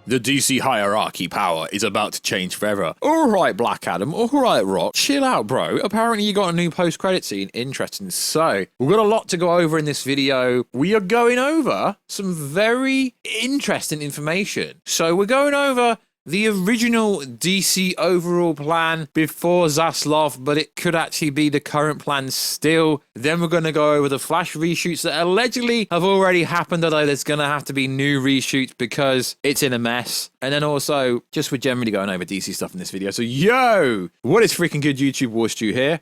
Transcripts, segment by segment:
The DC hierarchy power is about to change forever. Alright, Black Adam. Alright, Rock. Chill out, bro. Apparently you got a new post-credit scene. Interesting. So, we've got a lot to go over in this video. We are going over some very interesting information. So, we're going over the original DC overall plan before Zaslav, but it could actually be the current plan still. Then we're going to go over the Flash reshoots that allegedly have already happened, although there's going to have to be new reshoots because it's in a mess. And then also, just we're generally going over DC stuff in this video. So, yo! What is freaking good, YouTube? Warstu here.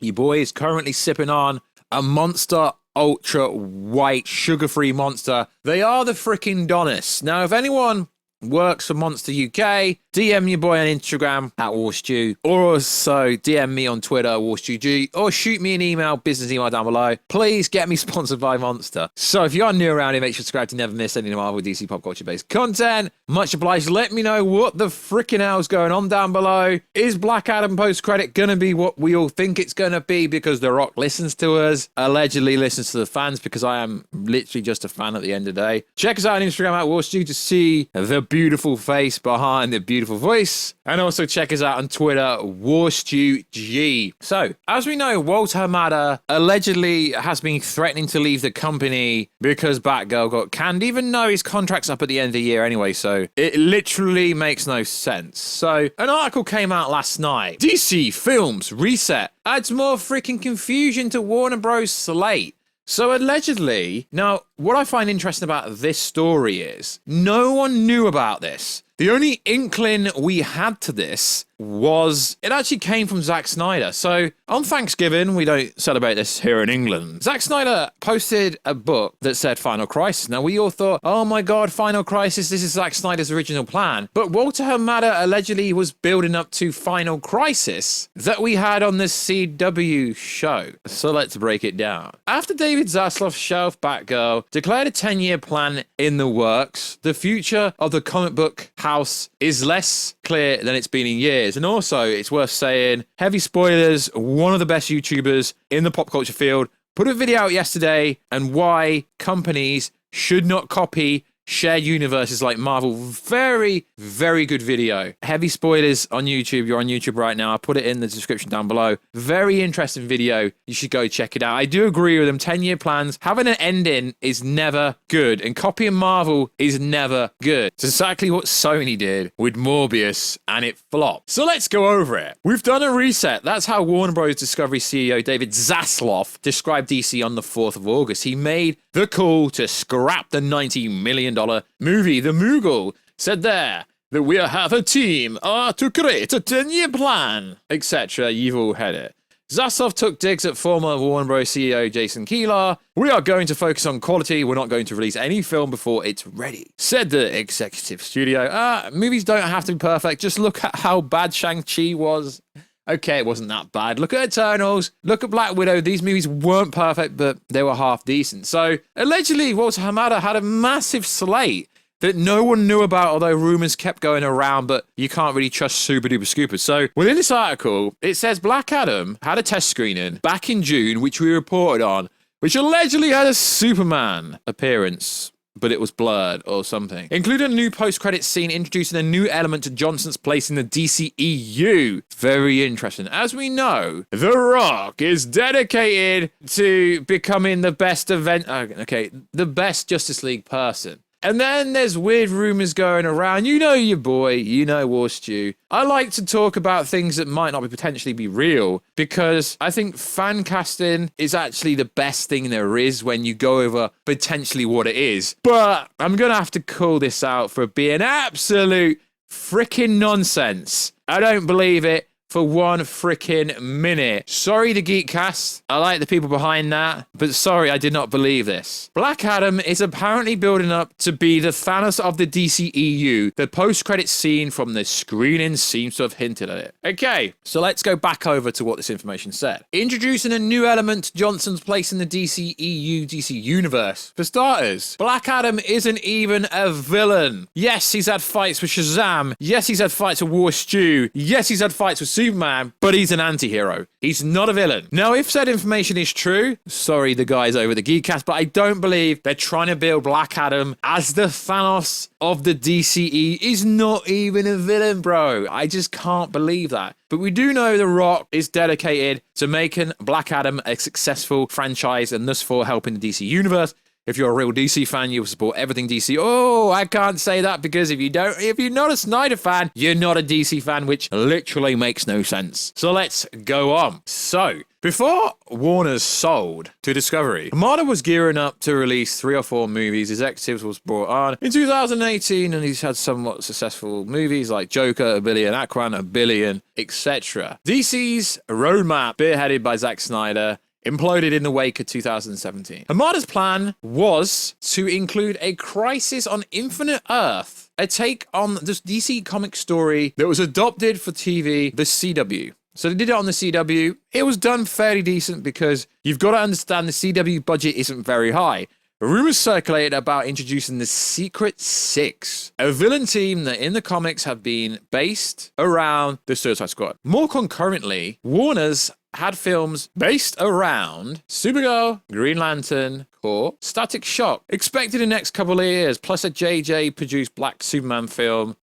Your boy is currently sipping on a Monster Ultra White sugar-free monster. They are the freaking Donis. Now, if anyone works for Monster UK, DM your boy on Instagram at Warstu, or also DM me on Twitter, WarstuG, or shoot me an email, business email down below. Please get me sponsored by Monster. So if you're new around here, make sure to subscribe to never miss any Marvel DC pop culture based content. Much obliged. Let me know what the freaking hell's going on down below. Is Black Adam post credit gonna be what we all think it's gonna be because The Rock listens to us, allegedly listens to the fans, because I am literally just a fan at the end of the day. Check us out on Instagram at Warstu to see the beautiful face behind the beautiful voice, and also check us out on Twitter, WarstuG. So, as we know, Walter Hamada allegedly has been threatening to leave the company because Batgirl got canned, even though his contract's up at the end of the year anyway, so it literally makes no sense. So, an article came out last night. DC Films Reset adds more freaking confusion to Warner Bros. Slate. So allegedly, now what I find interesting about this story is no one knew about this. The only inkling we had to this was it actually came from Zack Snyder. So on Thanksgiving, we don't celebrate this here in England. Zack Snyder posted a book that said Final Crisis. Now we all thought, oh my God, Final Crisis, this is Zack Snyder's original plan. But Walter Hamada allegedly was building up to Final Crisis that we had on the CW show. So let's break it down. After David Zaslav's shelf Batgirl declared a 10-year plan in the works, the future of the comic book house is less clear than it's been in years. And also, it's worth saying, heavy spoilers, one of the best YouTubers in the pop culture field put a video out yesterday and why companies should not copy shared universes like Marvel. Very, very good video. Heavy spoilers on YouTube. You're on YouTube right now. I put it in the description down below. Very interesting video. You should go check it out. I do agree with them. 10-year plans. Having an ending is never good. And copying Marvel is never good. It's exactly what Sony did with Morbius, and it flopped. So let's go over it. We've done a reset. That's how Warner Bros. Discovery CEO David Zaslav described DC on the 4th of August. He made the call to scrap the $90 million movie. The Moogle said there that we have a team to create a 10-year plan, etc. You've all heard it. Zaslav took digs at former Warner Bros. CEO Jason Kilar. We are going to focus on quality. We're not going to release any film before it's ready, said the executive studio. Movies don't have to be perfect. Just look at how bad Shang-Chi was. Okay, it wasn't that bad. Look at Eternals. Look at Black Widow. These movies weren't perfect, but they were half decent. So, allegedly, Walter Hamada had a massive slate that no one knew about, although rumors kept going around, but you can't really trust super duper scoopers. So, within this article, it says Black Adam had a test screening back in June, which we reported on, which allegedly had a Superman appearance, but it was blurred or something. Including a new post-credit scene introducing a new element to Johnson's place in the DCEU. Very interesting. As we know, The Rock is dedicated to becoming the best the best Justice League person. And then there's weird rumors going around. You know your boy, you know Warstu. I like to talk about things that might not potentially be real because I think fan casting is actually the best thing there is when you go over potentially what it is. But I'm going to have to call this out for being absolute freaking nonsense. I don't believe it for one freaking minute. Sorry to Geekcast. I like the people behind that, but sorry, I did not believe this. Black Adam is apparently building up to be the Thanos of the DCEU. The post-credit scene from the screening seems to have hinted at it. Okay, so let's go back over to what this information said. Introducing a new element to Johnson's place in the DCEU DC universe. For starters, Black Adam isn't even a villain. Yes, he's had fights with Shazam. Yes, he's had fights with Warstu. Yes, he's had fights with Superman, but he's an anti-hero. He's not a villain. Now, if said information is true, sorry the guys over the Geekcast, but I don't believe they're trying to build Black Adam as the Thanos of the DCE. He's not even a villain, bro. I just can't believe that. But we do know The Rock is dedicated to making Black Adam a successful franchise and thus for helping the DC universe. If you're a real DC fan, you'll support everything DC. Oh, I can't say that because if you're not a Snyder fan, you're not a DC fan, which literally makes no sense. So let's go on. So, before Warner's sold to Discovery, Armada was gearing up to release 3 or 4 movies. Executives was brought on in 2018, and he's had somewhat successful movies like Joker, $1 billion, Aquaman, $1 billion, etc. DC's roadmap, spearheaded by Zack Snyder, imploded in the wake of 2017. Armada's plan was to include a Crisis on Infinite Earth, a take on this DC comic story that was adopted for TV, the CW. So they did it on the CW. It was done fairly decent because you've got to understand the CW budget isn't very high. Rumors circulated about introducing the Secret Six, a villain team that in the comics have been based around the Suicide Squad. More concurrently, Warner's had films based around Supergirl, Green Lantern, Corps, Static Shock, expected in the next couple of years, plus a JJ produced Black Superman film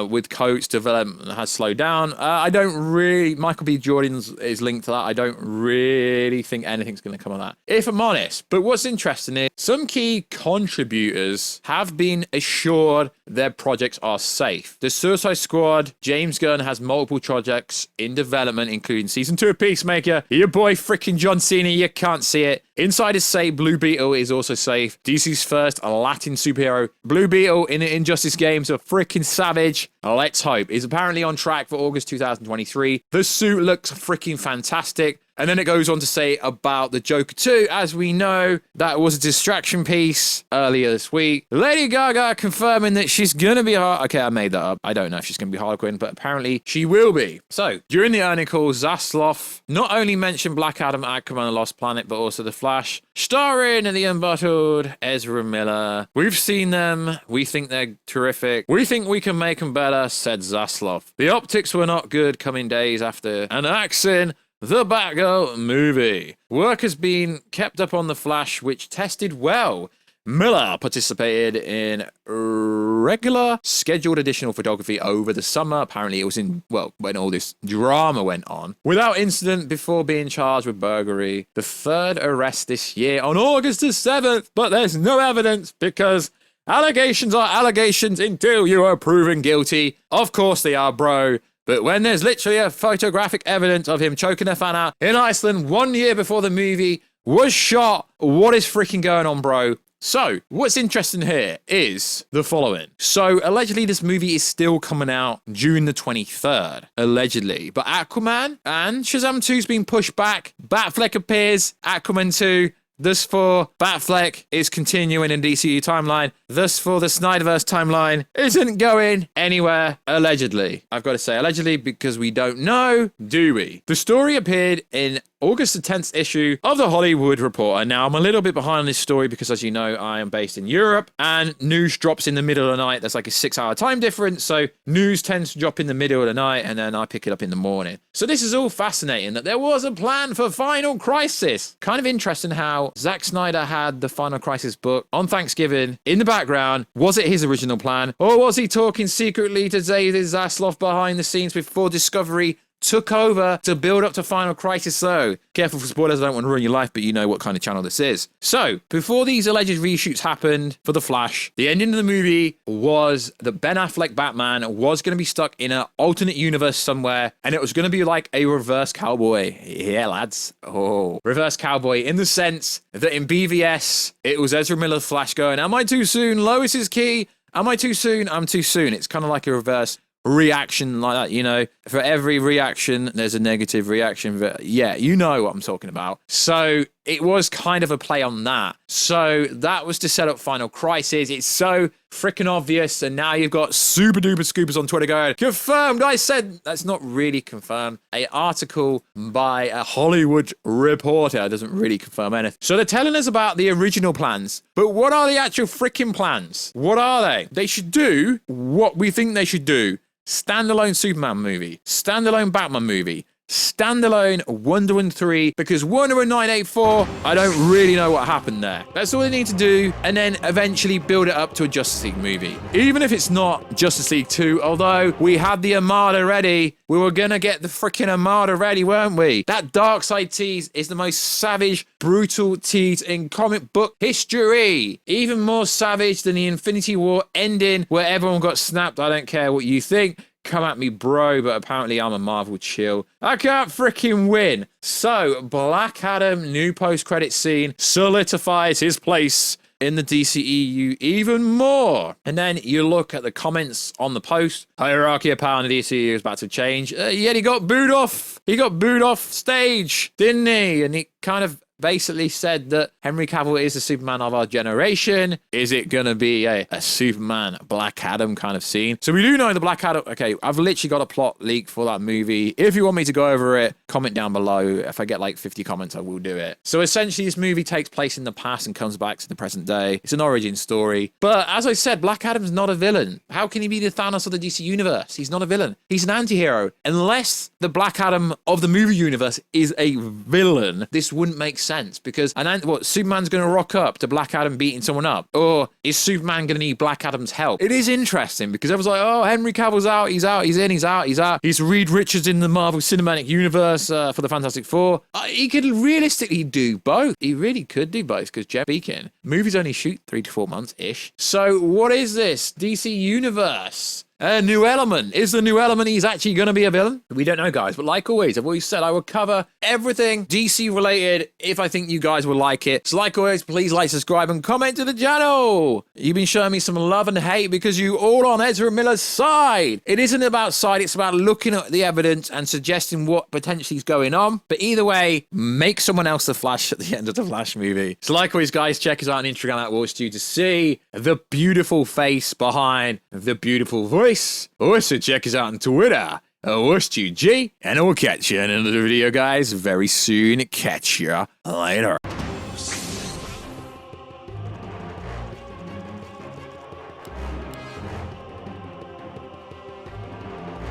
with Coates. Development has slowed down. Michael B. Jordan is linked to that. I don't really think anything's going to come of that, if I'm honest. But what's interesting is some key contributors have been assured their projects are safe. The Suicide Squad, James Gunn has multiple projects in development, including season 2 of Peacemaker. Your boy freaking John Cena, you can't see it. Insiders say Blue Beetle is also safe. DC's first Latin superhero. Blue Beetle in the Injustice games are freaking savage. Let's hope. Is apparently on track for August 2023. The suit looks freaking fantastic. And then it goes on to say about the Joker 2. As we know, that was a distraction piece earlier this week. Lady Gaga confirming that she's going to be... Okay, I made that up. I don't know if she's going to be Harley Quinn, but apparently she will be. So, during the earnings call, Zaslav not only mentioned Black Adam, Aquaman, and Lost Planet, but also The Flash, starring the unbottled Ezra Miller. We've seen them. We think they're terrific. We think we can make them better, said Zaslav. The optics were not good coming days after announcing the Batgirl movie. Work has been kept up on The Flash, which tested well. Miller participated in regular scheduled additional photography over the summer. Apparently it was when all this drama went on, without incident before being charged with burglary. The 3rd arrest this year on August the 7th, but there's no evidence because allegations are allegations until you are proven guilty. Of course they are, bro. But when there's literally a photographic evidence of him choking a fan out in Iceland 1 year before the movie was shot, what is freaking going on, bro? So, what's interesting here is the following. So, allegedly, this movie is still coming out June the 23rd, allegedly. But Aquaman and Shazam 2's been pushed back. Batfleck appears, Aquaman 2. Thus for Batfleck is continuing in DCEU timeline. Thus for the SnyderVerse timeline isn't going anywhere, allegedly. I've got to say allegedly because we don't know, do we? The story appeared in August the 10th issue of The Hollywood Reporter. Now, I'm a little bit behind on this story because, as you know, I am based in Europe and news drops in the middle of the night. There's like a 6-hour time difference. So news tends to drop in the middle of the night and then I pick it up in the morning. So this is all fascinating that there was a plan for Final Crisis. Kind of interesting how Zack Snyder had the Final Crisis book on Thanksgiving in the background. Was it his original plan? Or was he talking secretly to David Zaslav behind the scenes before Discovery took over to build up to Final Crisis? So, careful for spoilers, I don't want to ruin your life, but you know what kind of channel this is. So, before these alleged reshoots happened for The Flash, the ending of the movie was that Ben Affleck Batman was going to be stuck in an alternate universe somewhere, and it was going to be like a reverse cowboy. Yeah, lads. Oh, reverse cowboy in the sense that in BVS, it was Ezra Miller Flash going, am I too soon? Lois is key. Am I too soon? I'm too soon. It's kind of like a reverse reaction like that, you know. For every reaction there's a negative reaction. But yeah, you know what I'm talking about. So it was kind of a play on that. So that was to set up Final Crisis. It's so freaking obvious, and now you've got super duper scoopers on Twitter going, confirmed. I said that's not really confirmed. An article by a Hollywood Reporter doesn't really confirm anything. So they're telling us about the original plans, but what are the actual freaking plans? What are they? They should do what we think they should do. standalone Superman movie, standalone Batman movie, standalone Wonder Woman 3, because Wonder Woman 984, I don't really know what happened there. That's all they need to do, and then eventually build it up to a Justice League movie. Even if it's not Justice League 2, although we had the Armada ready, we were gonna get the freaking Armada ready, weren't we? That Darkseid tease is the most savage, brutal tease in comic book history. Even more savage than the Infinity War ending where everyone got snapped. I don't care what you think. Come at me, bro, but apparently I'm a Marvel chill. I can't freaking win. So, Black Adam, new post-credit scene, solidifies his place in the DCEU even more. And then you look at the comments on the post. Hierarchy of power in the DCEU is about to change. Yet he got booed off. He got booed off stage, didn't he? And he kind of basically said that Henry Cavill is the Superman of our generation. Is it going to be a Superman Black Adam kind of scene? So we do know the Black Adam. Okay, I've literally got a plot leak for that movie. If you want me to go over it, comment down below. If I get like 50 comments, I will do it. So essentially this movie takes place in the past and comes back to the present day. It's an origin story. But as I said, Black Adam's not a villain. How can he be the Thanos of the DC universe? He's not a villain. He's an anti-hero. Unless the Black Adam of the movie universe is a villain, this wouldn't make sense. Because Superman's going to rock up to Black Adam beating someone up, or is Superman going to need Black Adam's help? It is interesting because everyone's like, oh, Henry Cavill's out, he's out, he's in, he's out, he's out. He's Reed Richards in the Marvel Cinematic Universe for the Fantastic Four. He could realistically do both. He really could do both because Jeff Beacon, movies only shoot 3 to 4 months ish. So what is this DC Universe? A new element. Is the new element he's actually going to be a villain? We don't know, guys. But like always, I've always said I will cover everything DC related if I think you guys will like it. So like always, please like, subscribe, and comment to the channel. You've been showing me some love and hate because you all on Ezra Miller's side. It isn't about side. It's about looking at the evidence and suggesting what potentially is going on. But either way, make someone else the Flash at the end of the Flash movie. So like always, guys, check us out on Instagram at Warstu to see the beautiful face behind the beautiful voice. Also, check us out on Twitter, WarstuG, and I will catch you in another video, guys, very soon. Catch ya later.